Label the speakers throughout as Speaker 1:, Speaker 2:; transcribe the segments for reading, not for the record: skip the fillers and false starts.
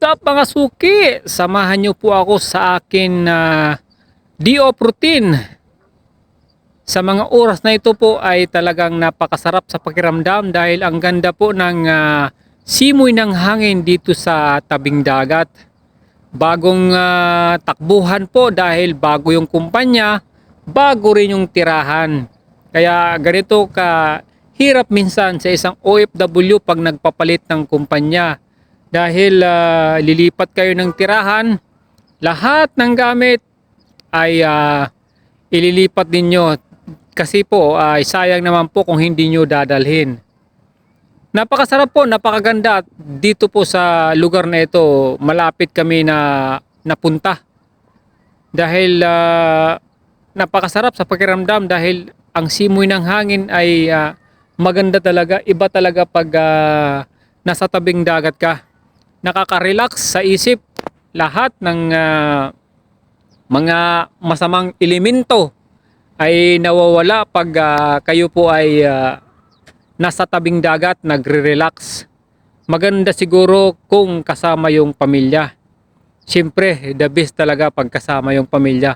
Speaker 1: What's up mga suki? Samahan niyo po ako sa akin day-off routine. Sa mga oras na ito po ay talagang napakasarap sa pakiramdam dahil ang ganda po ng simoy ng hangin dito sa tabing dagat. Bagong takbuhan po dahil bago yung kumpanya, bago rin yung tirahan. Kaya ganito ka hirap minsan sa isang OFW pag nagpapalit ng kumpanya. Dahil lilipat kayo ng tirahan, lahat ng gamit ay ililipat ninyo. Kasi po ay sayang naman po kung hindi nyo dadalhin. Napakasarap po, napakaganda. Dito po sa lugar na ito, malapit kami na napunta. Dahil napakasarap sa pakiramdam dahil ang simoy ng hangin ay maganda talaga. Iba talaga pag nasa tabing dagat ka. Nakaka-relax sa isip. Lahat ng mga masamang elemento ay nawawala pag kayo po ay nasa tabing dagat, nagre-relax. Maganda siguro kung kasama yung pamilya. Siyempre, the best talaga pag kasama yung pamilya.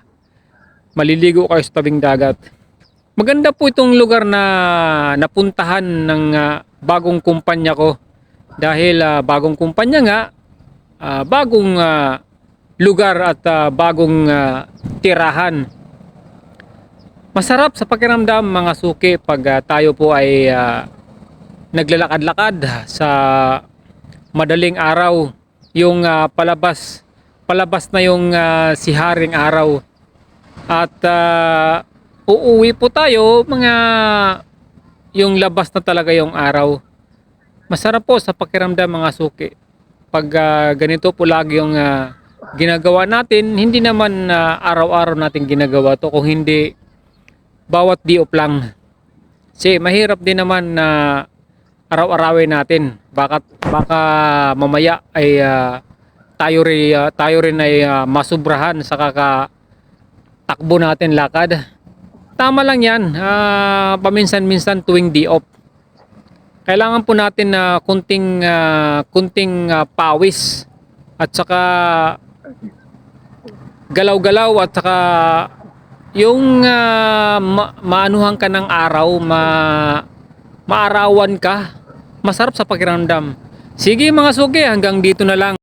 Speaker 1: Maliligo kayo sa tabing dagat. Maganda po itong lugar na napuntahan ng bagong kumpanya ko. Dahil bagong kumpanya nga, bagong lugar at bagong tirahan. Masarap sa pakiramdam mga suki pag tayo po ay naglalakad-lakad sa madaling araw. Yung palabas na yung siharing araw. At uuwi po tayo mga yung labas na talaga yung araw. Masarap po sa pakiramdam mga suki. Pag ganito po lagi yung ginagawa natin, hindi naman araw-araw natin ginagawa to kung hindi bawat di-off lang. Kasi mahirap din naman na araw-arawin natin. Baka mamaya ay tayo rin ay masubrahan sa kakatakbo natin lakad. Tama lang yan, paminsan-minsan tuwing di-off. Kailangan po natin na kunting pawis at saka galaw-galaw at saka yung maanuhan ka ng araw, maarawan ka. Masarap sa pakiramdam. Sige mga suki, hanggang dito na lang.